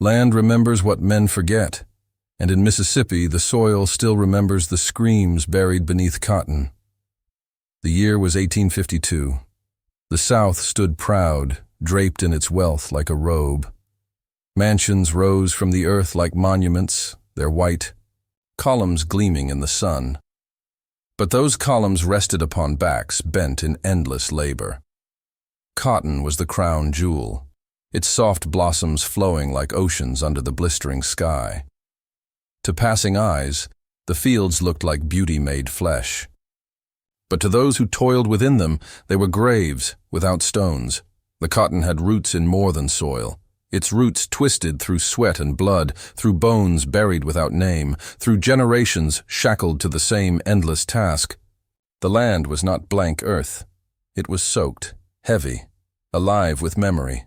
Land remembers what men forget, and in Mississippi the soil still remembers the screams buried beneath cotton. The year was 1852. The South stood proud, draped in its wealth like a robe. Mansions rose from the earth like monuments, their white columns gleaming in the sun. But those columns rested upon backs bent in endless labor. Cotton was the crown jewel, its soft blossoms flowing like oceans under the blistering sky. To passing eyes, the fields looked like beauty made flesh. But to those who toiled within them, they were graves without stones. The cotton had roots in more than soil. Its roots twisted through sweat and blood, through bones buried without name, through generations shackled to the same endless task. The land was not blank earth. It was soaked, heavy, alive with memory.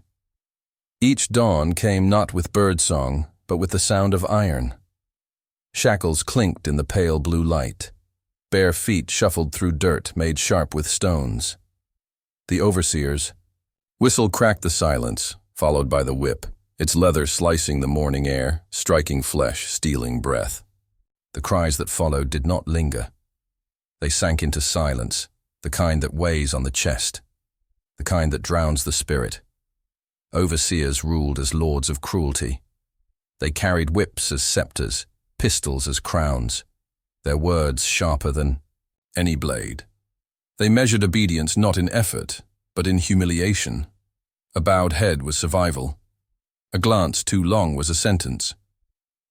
Each dawn came not with birdsong, but with the sound of iron. Shackles clinked in the pale blue light. Bare feet shuffled through dirt made sharp with stones. The overseer's whistle cracked the silence, followed by the whip, its leather slicing the morning air, striking flesh, stealing breath. The cries that followed did not linger. They sank into silence, the kind that weighs on the chest, the kind that drowns the spirit. Overseers ruled as lords of cruelty. They carried whips as scepters, pistols as crowns, their words sharper than any blade. They measured obedience not in effort, but in humiliation. A bowed head was survival. A glance too long was a sentence.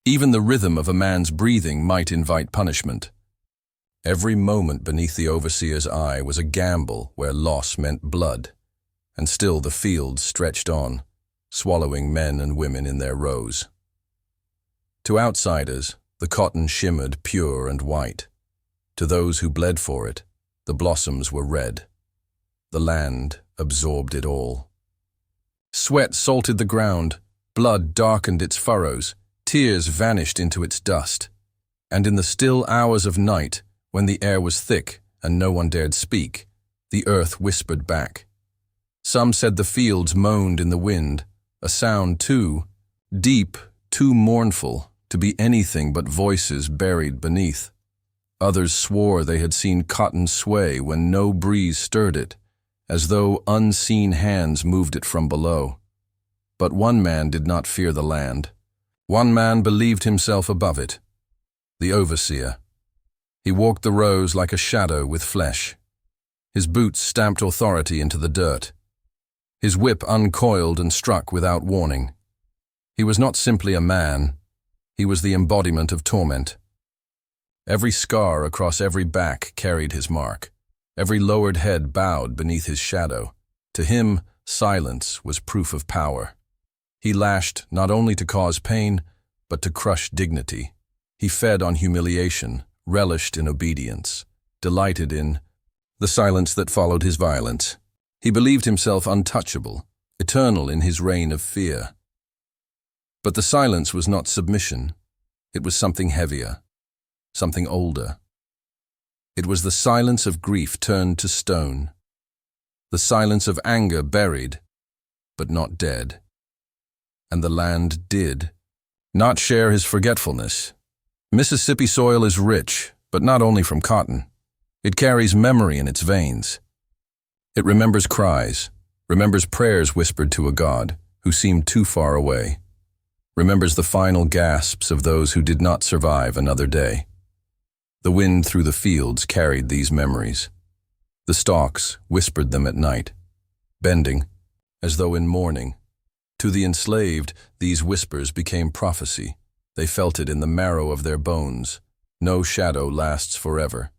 Even the rhythm of a man's breathing might invite punishment. Every moment beneath the overseer's eye was a gamble where loss meant blood, and still the fields stretched on, swallowing men and women in their rows. To outsiders, the cotton shimmered pure and white. To those who bled for it, the blossoms were red. The land absorbed it all. Sweat salted the ground, blood darkened its furrows, tears vanished into its dust. And in the still hours of night, when the air was thick and no one dared speak, the earth whispered back. Some said the fields moaned in the wind, a sound too deep, too mournful, to be anything but voices buried beneath. Others swore they had seen cotton sway when no breeze stirred it, as though unseen hands moved it from below. But one man did not fear the land. One man believed himself above it, the overseer. He walked the rows like a shadow with flesh. His boots stamped authority into the dirt. His whip uncoiled and struck without warning. He was not simply a man. He was the embodiment of torment. Every scar across every back carried his mark. Every lowered head bowed beneath his shadow. To him, silence was proof of power. He lashed not only to cause pain, but to crush dignity. He fed on humiliation, relished in obedience, delighted in the silence that followed his violence. He believed himself untouchable, eternal in his reign of fear. But the silence was not submission. It was something heavier, something older. It was the silence of grief turned to stone, the silence of anger buried, but not dead. And the land did not share his forgetfulness. Mississippi soil is rich, but not only from cotton. It carries memory in its veins. It remembers cries, remembers prayers whispered to a God who seemed too far away, remembers the final gasps of those who did not survive another day. The wind through the fields carried these memories. The stalks whispered them at night, bending, as though in mourning. To the enslaved, these whispers became prophecy. They felt it in the marrow of their bones. No shadow lasts forever.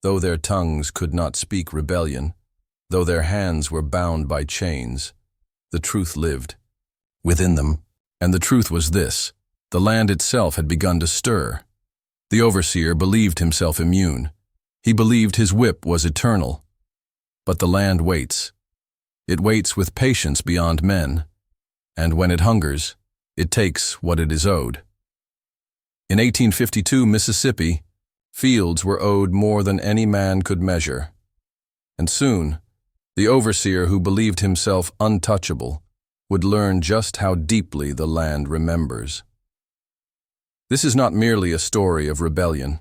Though their tongues could not speak rebellion, though their hands were bound by chains, the truth lived within them. And the truth was this: the land itself had begun to stir. The overseer believed himself immune. He believed his whip was eternal. But the land waits. It waits with patience beyond men. And when it hungers, it takes what it is owed. In 1852, Mississippi, fields were owed more than any man could measure. And soon, the overseer who believed himself untouchable would learn just how deeply the land remembers. This is not merely a story of rebellion.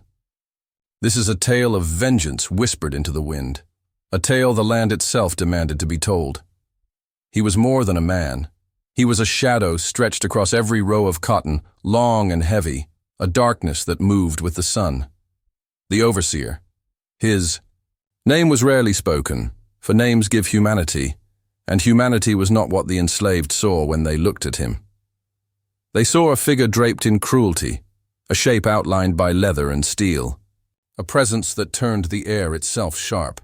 This is a tale of vengeance whispered into the wind, a tale the land itself demanded to be told. He was more than a man. He was a shadow stretched across every row of cotton, long and heavy, a darkness that moved with the sun. The overseer. His name was rarely spoken, for names give humanity, and humanity was not what the enslaved saw when they looked at him. They saw a figure draped in cruelty, a shape outlined by leather and steel, a presence that turned the air itself sharp.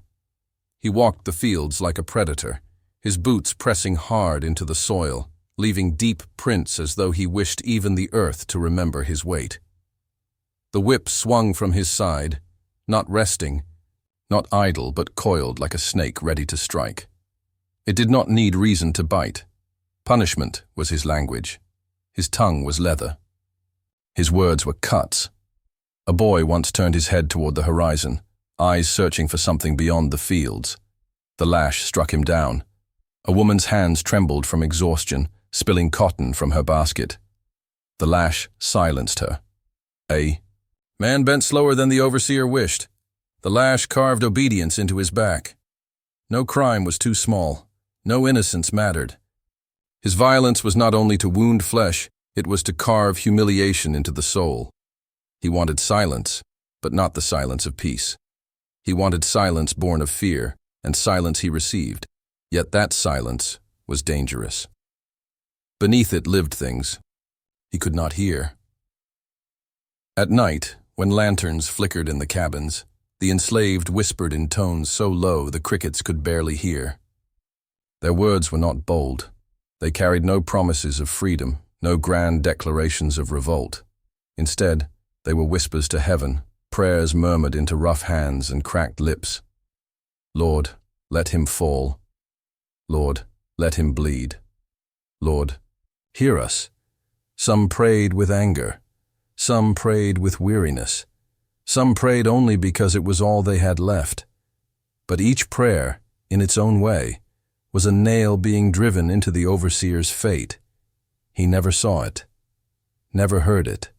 He walked the fields like a predator, his boots pressing hard into the soil, leaving deep prints as though he wished even the earth to remember his weight. The whip swung from his side, not resting, not idle, but coiled like a snake ready to strike. It did not need reason to bite. Punishment was his language. His tongue was leather. His words were cuts. A boy once turned his head toward the horizon, eyes searching for something beyond the fields. The lash struck him down. A woman's hands trembled from exhaustion, spilling cotton from her basket. The lash silenced her. A man bent slower than the overseer wished. The lash carved obedience into his back. No crime was too small. No innocence mattered. His violence was not only to wound flesh, it was to carve humiliation into the soul. He wanted silence, but not the silence of peace. He wanted silence born of fear, and silence he received. Yet that silence was dangerous. Beneath it lived things he could not hear. At night, when lanterns flickered in the cabins, the enslaved whispered in tones so low the crickets could barely hear. Their words were not bold. They carried no promises of freedom, no grand declarations of revolt. Instead, they were whispers to heaven, prayers murmured into rough hands and cracked lips. Lord, let him fall. Lord, let him bleed. Lord, hear us. Some prayed with anger. Some prayed with weariness. Some prayed only because it was all they had left. But each prayer, in its own way, was a nail being driven into the overseer's fate. He never saw it, never heard it.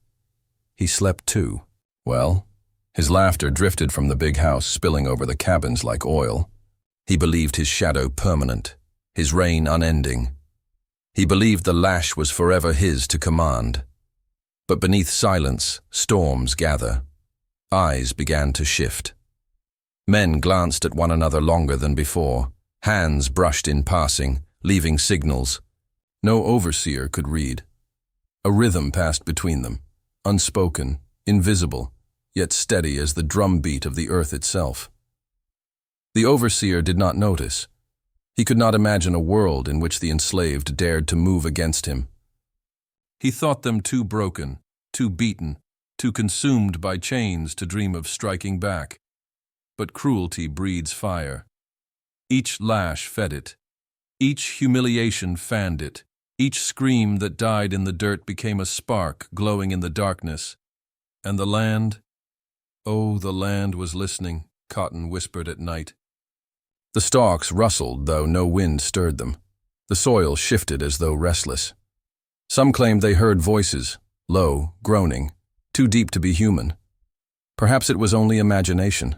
He slept too. Well, his laughter drifted from the big house, spilling over the cabins like oil. He believed his shadow permanent, his reign unending. He believed the lash was forever his to command. But beneath silence, storms gather. Eyes began to shift. Men glanced at one another longer than before. Hands brushed in passing, leaving signals. No overseer could read. A rhythm passed between them, unspoken, invisible, yet steady as the drumbeat of the earth itself. The overseer did not notice. He could not imagine a world in which the enslaved dared to move against him. He thought them too broken, too beaten, too consumed by chains to dream of striking back. But cruelty breeds fire. Each lash fed it. Each humiliation fanned it. Each scream that died in the dirt became a spark glowing in the darkness. And the land? Oh, the land was listening, Cotton whispered at night. The stalks rustled, though no wind stirred them. The soil shifted as though restless. Some claimed they heard voices, low, groaning, too deep to be human. Perhaps it was only imagination.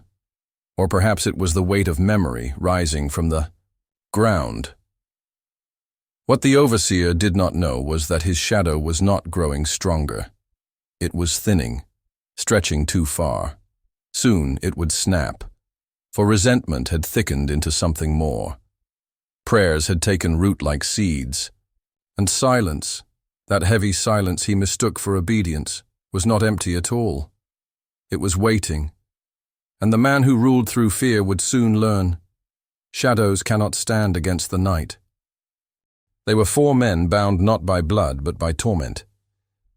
Or perhaps it was the weight of memory rising from the ground. What the overseer did not know was that his shadow was not growing stronger. It was thinning, stretching too far. Soon it would snap, for resentment had thickened into something more. Prayers had taken root like seeds, and silence, that heavy silence he mistook for obedience, was not empty at all. It was waiting, and the man who ruled through fear would soon learn. Shadows cannot stand against the night. They were 4 men bound not by blood but by torment.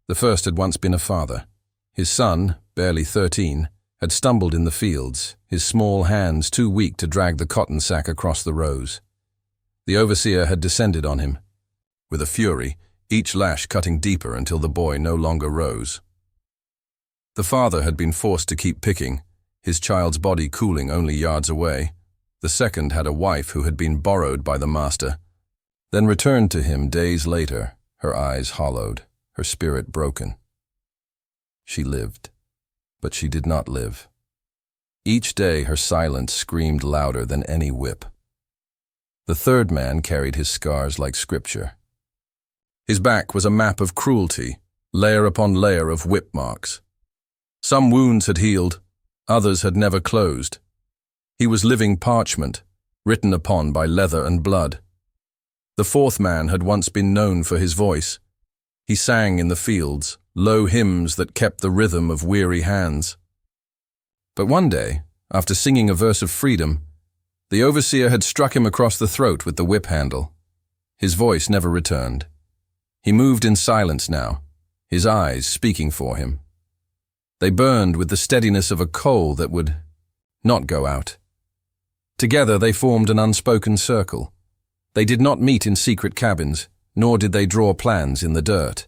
The first had once been a father. His son, barely 13, had stumbled in the fields, his small hands too weak to drag the cotton sack across the rows. The overseer had descended on him, with a fury, each lash cutting deeper until the boy no longer rose. The father had been forced to keep picking, his child's body cooling only yards away. The second had a wife who had been borrowed by the master. then returned to him days later, her eyes hollowed, her spirit broken. She lived, but she did not live. Each day her silence screamed louder than any whip. The third man carried his scars like scripture. His back was a map of cruelty, layer upon layer of whip marks. Some wounds had healed, others had never closed. He was living parchment, written upon by leather and blood. The fourth man had once been known for his voice. He sang in the fields, low hymns that kept the rhythm of weary hands. But one day, after singing a verse of freedom, the overseer had struck him across the throat with the whip handle. His voice never returned. He moved in silence now, his eyes speaking for him. They burned with the steadiness of a coal that would not go out. Together they formed an unspoken circle. They did not meet in secret cabins, nor did they draw plans in the dirt.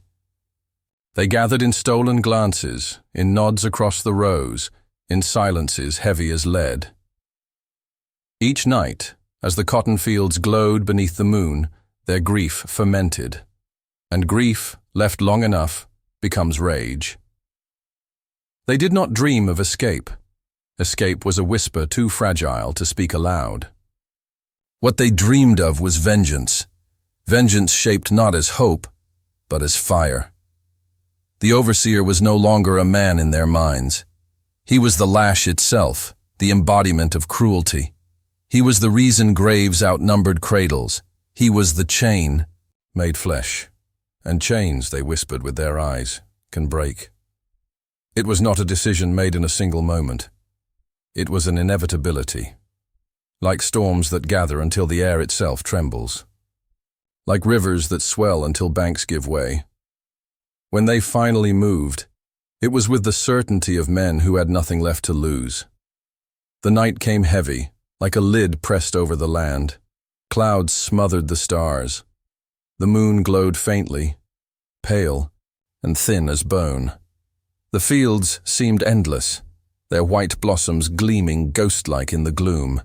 They gathered in stolen glances, in nods across the rows, in silences heavy as lead. Each night, as the cotton fields glowed beneath the moon, their grief fermented. And grief, left long enough, becomes rage. They did not dream of escape. Escape was a whisper too fragile to speak aloud. What they dreamed of was vengeance. Vengeance shaped not as hope, but as fire. The overseer was no longer a man in their minds. He was the lash itself, the embodiment of cruelty. He was the reason graves outnumbered cradles. He was the chain made flesh. And chains, they whispered with their eyes, can break. It was not a decision made in a single moment. It was an inevitability. Like storms that gather until the air itself trembles. Like rivers that swell until banks give way. When they finally moved, it was with the certainty of men who had nothing left to lose. The night came heavy, like a lid pressed over the land. Clouds smothered the stars. The moon glowed faintly, pale, and thin as bone. The fields seemed endless, their white blossoms gleaming ghost-like in the gloom.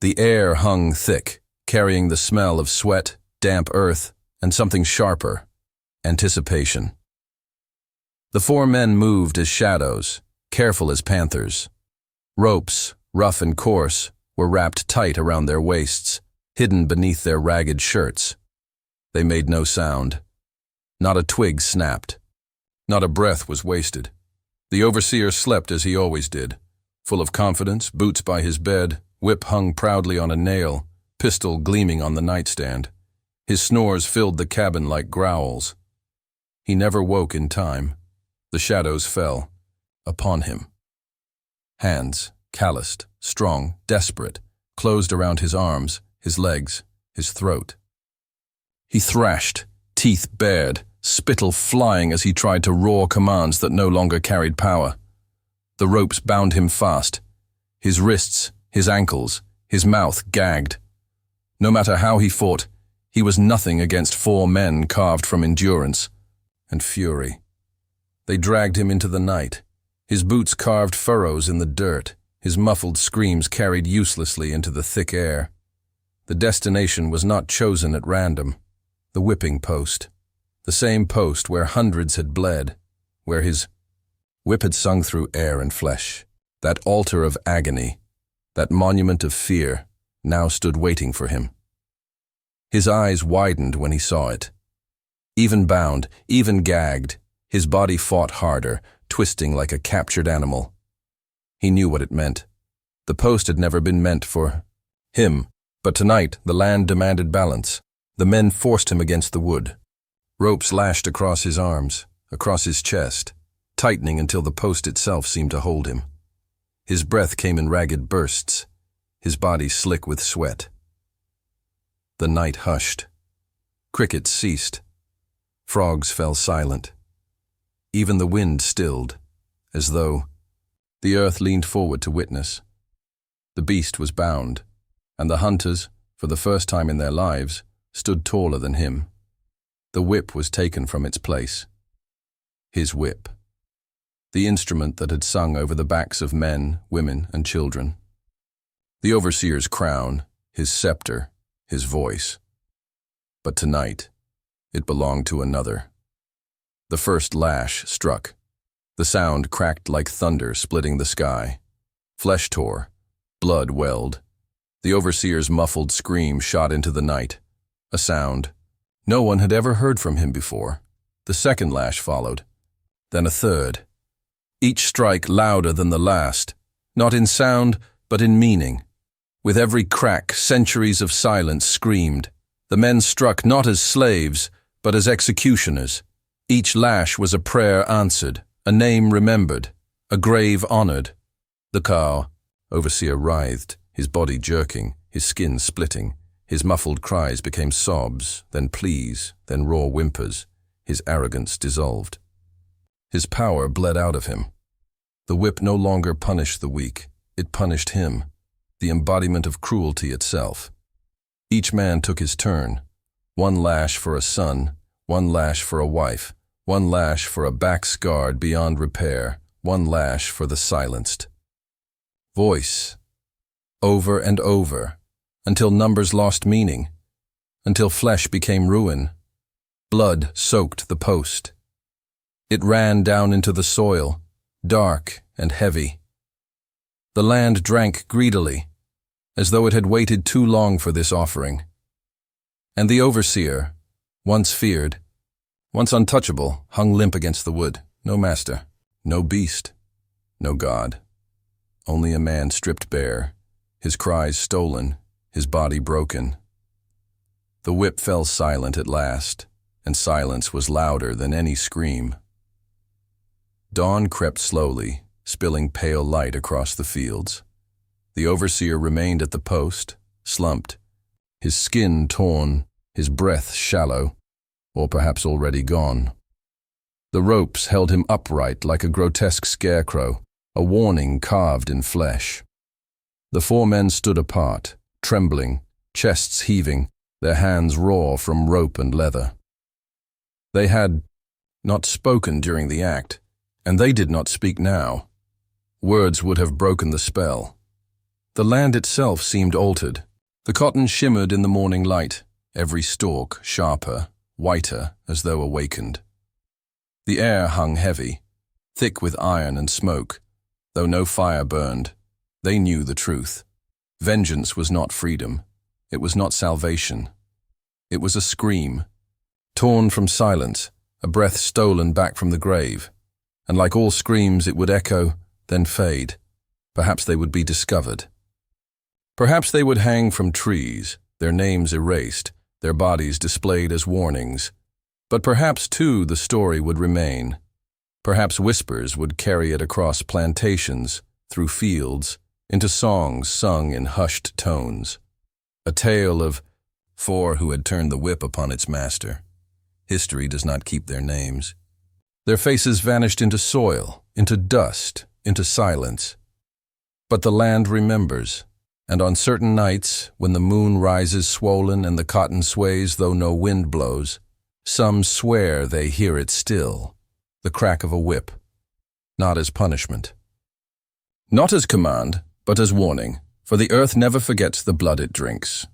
The air hung thick, carrying the smell of sweat, damp earth, and something sharper, anticipation. The four men moved as shadows, careful as panthers. Ropes, rough and coarse, were wrapped tight around their waists, hidden beneath their ragged shirts. They made no sound. Not a twig snapped. Not a breath was wasted. The overseer slept as he always did, full of confidence, boots by his bed, whip hung proudly on a nail, pistol gleaming on the nightstand. His snores filled the cabin like growls. He never woke in time. The shadows fell upon him. Hands, calloused, strong, desperate, closed around his arms, his legs, his throat. He thrashed, teeth bared, spittle flying as he tried to roar commands that no longer carried power. The ropes bound him fast. His wrists, his ankles, his mouth gagged. No matter how he fought, he was nothing against four men carved from endurance and fury. They dragged him into the night. His boots carved furrows in the dirt. His muffled screams carried uselessly into the thick air. The destination was not chosen at random. The whipping post. The same post where hundreds had bled, where his whip had sung through air and flesh. That altar of agony, that monument of fear, now stood waiting for him. His eyes widened when he saw it. Even bound, even gagged, his body fought harder, twisting like a captured animal. He knew what it meant. The post had never been meant for him, but tonight the land demanded balance. The men forced him against the wood. Ropes lashed across his arms, across his chest, tightening until the post itself seemed to hold him. His breath came in ragged bursts, his body slick with sweat. The night hushed. Crickets ceased. Frogs fell silent. Even the wind stilled, as though the earth leaned forward to witness. The beast was bound, and the hunters, for the first time in their lives, stood taller than him. The whip was taken from its place. His whip. The instrument that had sung over the backs of men, women, and children. The overseer's crown, his scepter, his voice. But tonight, it belonged to another. The first lash struck. The sound cracked like thunder splitting the sky. Flesh tore. Blood welled. The overseer's muffled scream shot into the night. A sound. No one had ever heard from him before. The second lash followed. Then a third. Each strike louder than the last, not in sound, but in meaning. With every crack, centuries of silence screamed. The men struck not as slaves, but as executioners. Each lash was a prayer answered, a name remembered, a grave honored. The cow, overseer writhed, his body jerking, his skin splitting. His muffled cries became sobs, then pleas, then raw whimpers. His arrogance dissolved. His power bled out of him. The whip no longer punished the weak, it punished him, the embodiment of cruelty itself. Each man took his turn. One lash for a son, one lash for a wife, one lash for a back scarred beyond repair, one lash for the silenced. Voice. Over and over, until numbers lost meaning, until flesh became ruin. Blood soaked the post. It ran down into the soil, dark and heavy. The land drank greedily, as though it had waited too long for this offering. And the overseer, once feared, once untouchable, hung limp against the wood. No master, no beast, no God. Only a man stripped bare, his cries stolen, his body broken. The whip fell silent at last, and silence was louder than any scream. Dawn crept slowly, spilling pale light across the fields. The overseer remained at the post, slumped, his skin torn, his breath shallow, or perhaps already gone. The ropes held him upright like a grotesque scarecrow, a warning carved in flesh. The four men stood apart, trembling, chests heaving, their hands raw from rope and leather. They had not spoken during the act, and they did not speak now. Words would have broken the spell. The land itself seemed altered. The cotton shimmered in the morning light, every stalk sharper, whiter, as though awakened. The air hung heavy, thick with iron and smoke. Though no fire burned, they knew the truth. Vengeance was not freedom. It was not salvation. It was a scream, torn from silence, a breath stolen back from the grave. And like all screams, it would echo, then fade. Perhaps they would be discovered. Perhaps they would hang from trees, their names erased, their bodies displayed as warnings. But perhaps, too, the story would remain. Perhaps whispers would carry it across plantations, through fields, into songs sung in hushed tones. A tale of four who had turned the whip upon its master. History does not keep their names. Their faces vanished into soil, into dust, into silence. But the land remembers, and on certain nights, when the moon rises swollen and the cotton sways though no wind blows, some swear they hear it still, the crack of a whip, not as punishment. Not as command, but as warning, for the earth never forgets the blood it drinks.